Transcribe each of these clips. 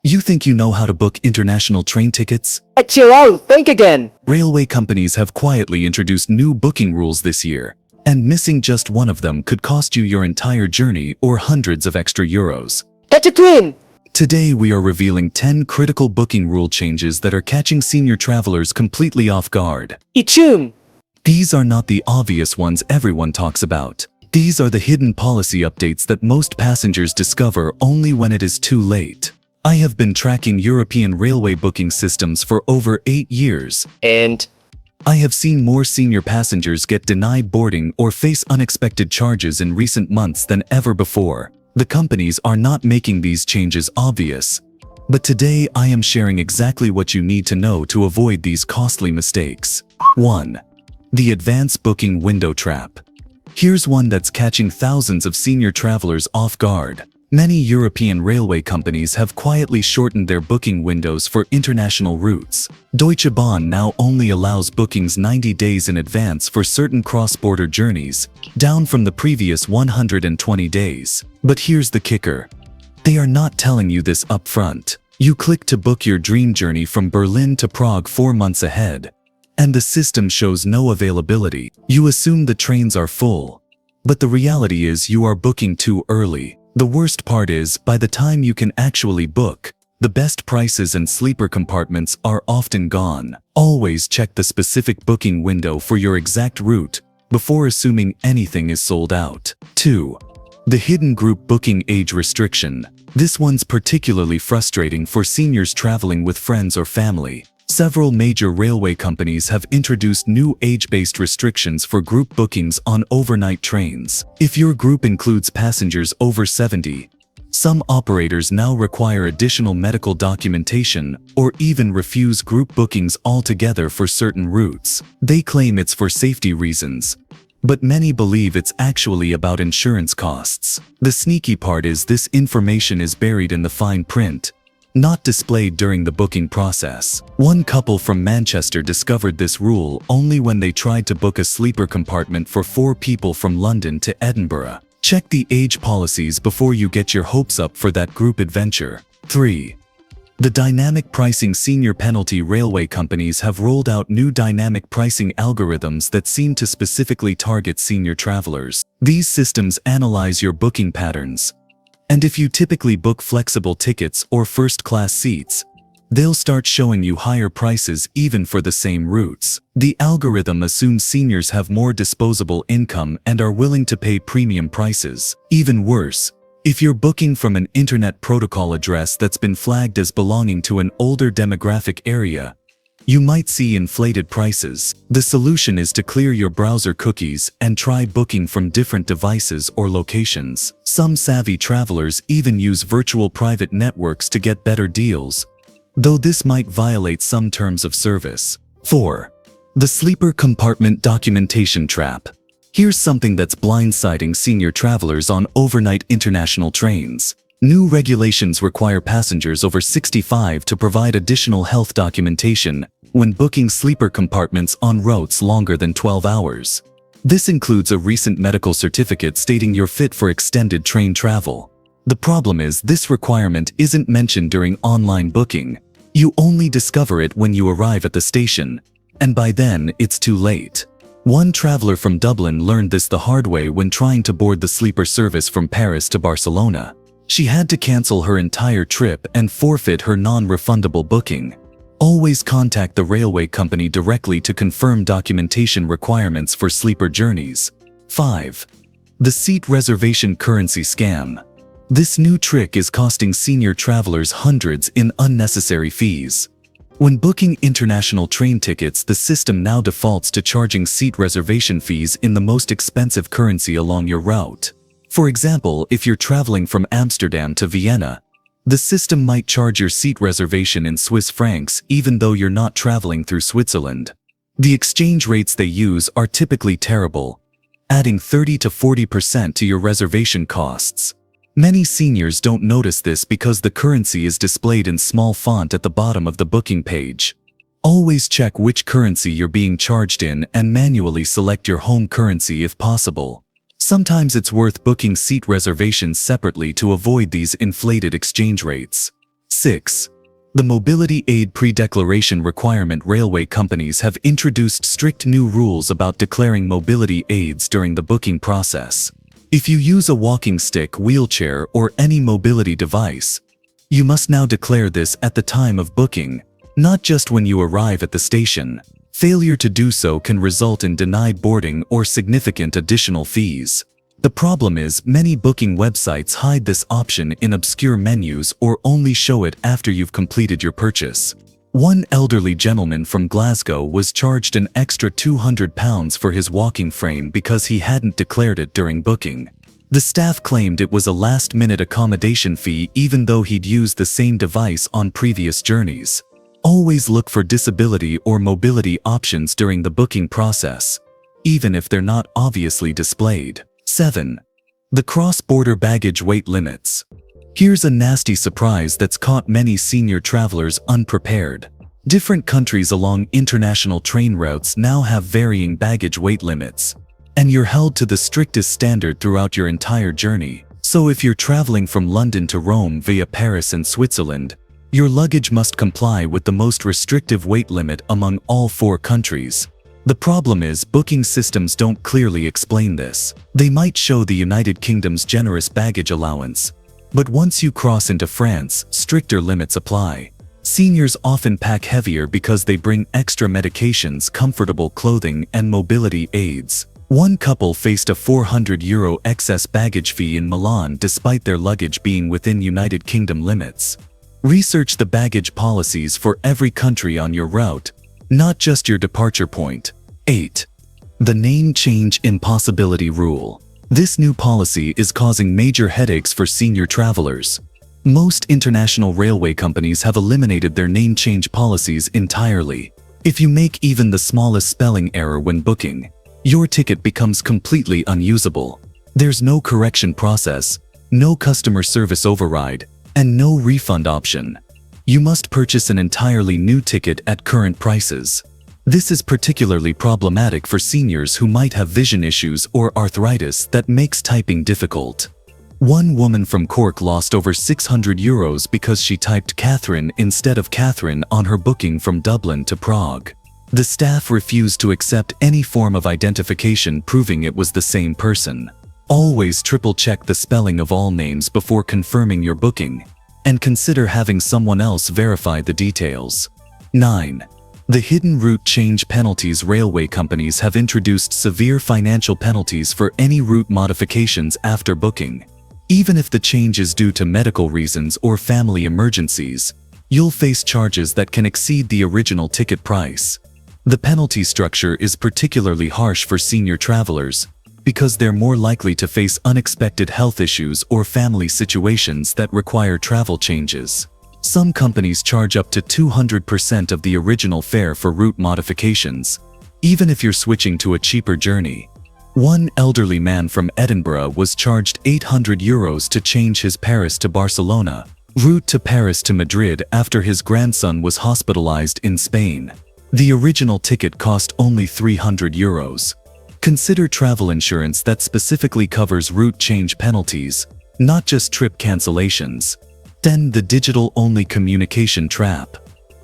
You think you know how to book international train tickets? Chill out, think again. Railway companies have quietly introduced new booking rules this year, and missing just one of them could cost you your entire journey or hundreds of extra euros. Catch a twin! Today we are revealing 10 critical booking rule changes that are catching senior travelers completely off guard. Ichum! These are not the obvious ones everyone talks about. These are the hidden policy updates that most passengers discover only when it is too late. I have been tracking European railway booking systems for over 8 years. And I have seen more senior passengers get denied boarding or face unexpected charges in recent months than ever before. The companies are not making these changes obvious. But today I am sharing exactly what you need to know to avoid these costly mistakes. 1. The advance booking window trap. Here's one that's catching thousands of senior travelers off guard. Many European railway companies have quietly shortened their booking windows for international routes. Deutsche Bahn now only allows bookings 90 days in advance for certain cross-border journeys, down from the previous 120 days. But here's the kicker. They are not telling you this upfront. You click to book your dream journey from Berlin to Prague 4 months ahead, and the system shows no availability. You assume the trains are full, but the reality is you are booking too early. The worst part is, by the time you can actually book, the best prices and sleeper compartments are often gone. Always check the specific booking window for your exact route before assuming anything is sold out. 2. The hidden group booking age restriction. This one's particularly frustrating for seniors traveling with friends or family. Several major railway companies have introduced new age-based restrictions for group bookings on overnight trains. If your group includes passengers over 70, some operators now require additional medical documentation or even refuse group bookings altogether for certain routes. They claim it's for safety reasons, but many believe it's actually about insurance costs. The sneaky part is this information is buried in the fine print, not displayed during the booking process. One couple from Manchester discovered this rule only when they tried to book a sleeper compartment for 4 people from London to Edinburgh. Check the age policies before you get your hopes up for that group adventure. 3. The dynamic pricing. Senior penalty railway companies have rolled out new dynamic pricing algorithms that seem to specifically target senior travelers. These systems analyze your booking patterns, and if you typically book flexible tickets or first-class seats, they'll start showing you higher prices even for the same routes. The algorithm assumes seniors have more disposable income and are willing to pay premium prices. Even worse, if you're booking from an internet protocol address that's been flagged as belonging to an older demographic area, you might see inflated prices. The solution is to clear your browser cookies and try booking from different devices or locations. Some savvy travelers even use virtual private networks to get better deals, though this might violate some terms of service. 4. The sleeper compartment documentation trap. Here's something that's blindsiding senior travelers on overnight international trains. New regulations require passengers over 65 to provide additional health documentation when booking sleeper compartments on routes longer than 12 hours. This includes a recent medical certificate stating you're fit for extended train travel. The problem is this requirement isn't mentioned during online booking. You only discover it when you arrive at the station, and by then it's too late. One traveler from Dublin learned this the hard way when trying to board the sleeper service from Paris to Barcelona. She had to cancel her entire trip and forfeit her non-refundable booking. Always contact the railway company directly to confirm documentation requirements for sleeper journeys. 5. The seat reservation currency scam. This new trick is costing senior travelers hundreds in unnecessary fees. When booking international train tickets, the system now defaults to charging seat reservation fees in the most expensive currency along your route. For example, if you're traveling from Amsterdam to Vienna, the system might charge your seat reservation in Swiss francs even though you're not traveling through Switzerland. The exchange rates they use are typically terrible, adding 30 to 40% to your reservation costs. Many seniors don't notice this because the currency is displayed in small font at the bottom of the booking page. Always check which currency you're being charged in and manually select your home currency if possible. Sometimes it's worth booking seat reservations separately to avoid these inflated exchange rates. 6. The Mobility Aid Pre-Declaration Requirement. Railway companies have introduced strict new rules about declaring mobility aids during the booking process. If you use a walking stick, wheelchair, or any mobility device, you must now declare this at the time of booking, not just when you arrive at the station. Failure to do so can result in denied boarding or significant additional fees. The problem is, many booking websites hide this option in obscure menus or only show it after you've completed your purchase. One elderly gentleman from Glasgow was charged an extra £200 for his walking frame because he hadn't declared it during booking. The staff claimed it was a last-minute accommodation fee even though he'd used the same device on previous journeys. Always look for disability or mobility options during the booking process, even if they're not obviously displayed. 7. The cross-border baggage weight limits. Here's a nasty surprise that's caught many senior travelers unprepared. Different countries along international train routes now have varying baggage weight limits, and you're held to the strictest standard throughout your entire journey. So if you're traveling from London to Rome via Paris and Switzerland, your luggage must comply with the most restrictive weight limit among all 4 countries. The problem is, booking systems don't clearly explain this. They might show the United Kingdom's generous baggage allowance, but once you cross into France, stricter limits apply. Seniors often pack heavier because they bring extra medications, comfortable clothing, and mobility aids. One couple faced a €400 excess baggage fee in Milan despite their luggage being within United Kingdom limits. Research the baggage policies for every country on your route, not just your departure point. 8. The Name Change Impossibility Rule. This new policy is causing major headaches for senior travelers. Most international railway companies have eliminated their name change policies entirely. If you make even the smallest spelling error when booking, your ticket becomes completely unusable. There's no correction process, no customer service override, and no refund option. You must purchase an entirely new ticket at current prices. This is particularly problematic for seniors who might have vision issues or arthritis that makes typing difficult. One woman from Cork lost over €600 because she typed Catherine instead of Catherine on her booking from Dublin to Prague. The staff refused to accept any form of identification proving it was the same person. Always triple-check the spelling of all names before confirming your booking, and consider having someone else verify the details. 9. The hidden route change penalties. Railway companies have introduced severe financial penalties for any route modifications after booking. Even if the change is due to medical reasons or family emergencies, you'll face charges that can exceed the original ticket price. The penalty structure is particularly harsh for senior travelers because they're more likely to face unexpected health issues or family situations that require travel changes. Some companies charge up to 200% of the original fare for route modifications, even if you're switching to a cheaper journey. One elderly man from Edinburgh was charged €800 to change his Paris to Barcelona route to Paris to Madrid after his grandson was hospitalized in Spain. The original ticket cost only €300. Consider travel insurance that specifically covers route change penalties, not just trip cancellations. 10. The digital-only communication trap.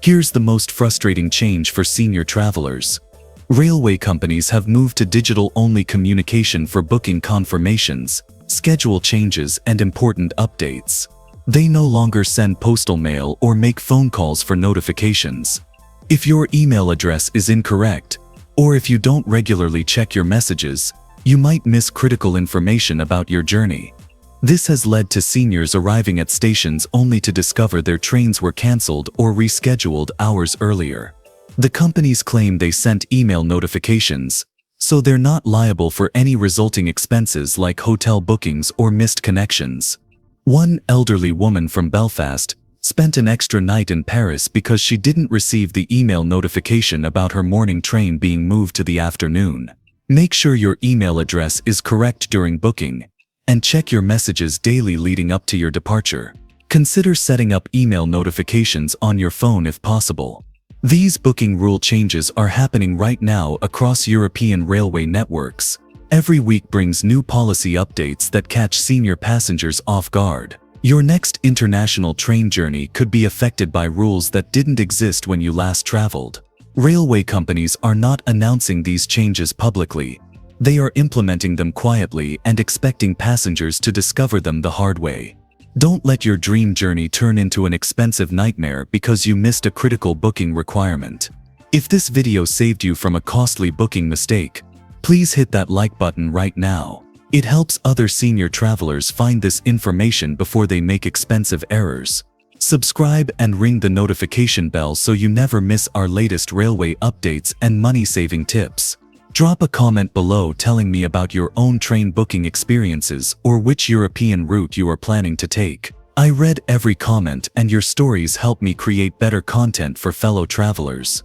Here's the most frustrating change for senior travelers. Railway companies have moved to digital-only communication for booking confirmations, schedule changes, and important updates. They no longer send postal mail or make phone calls for notifications. If your email address is incorrect, or if you don't regularly check your messages, you might miss critical information about your journey. This has led to seniors arriving at stations only to discover their trains were cancelled or rescheduled hours earlier. The companies claim they sent email notifications, so they're not liable for any resulting expenses like hotel bookings or missed connections. One elderly woman from Belfast spent an extra night in Paris because she didn't receive the email notification about her morning train being moved to the afternoon. Make sure your email address is correct during booking, and check your messages daily leading up to your departure. Consider setting up email notifications on your phone if possible. These booking rule changes are happening right now across European railway networks. Every week brings new policy updates that catch senior passengers off guard. Your next international train journey could be affected by rules that didn't exist when you last traveled. Railway companies are not announcing these changes publicly. They are implementing them quietly and expecting passengers to discover them the hard way. Don't let your dream journey turn into an expensive nightmare because you missed a critical booking requirement. If this video saved you from a costly booking mistake, please hit that like button right now. It helps other senior travelers find this information before they make expensive errors. Subscribe and ring the notification bell so you never miss our latest railway updates and money-saving tips. Drop a comment below telling me about your own train booking experiences or which European route you are planning to take. I read every comment and your stories help me create better content for fellow travelers.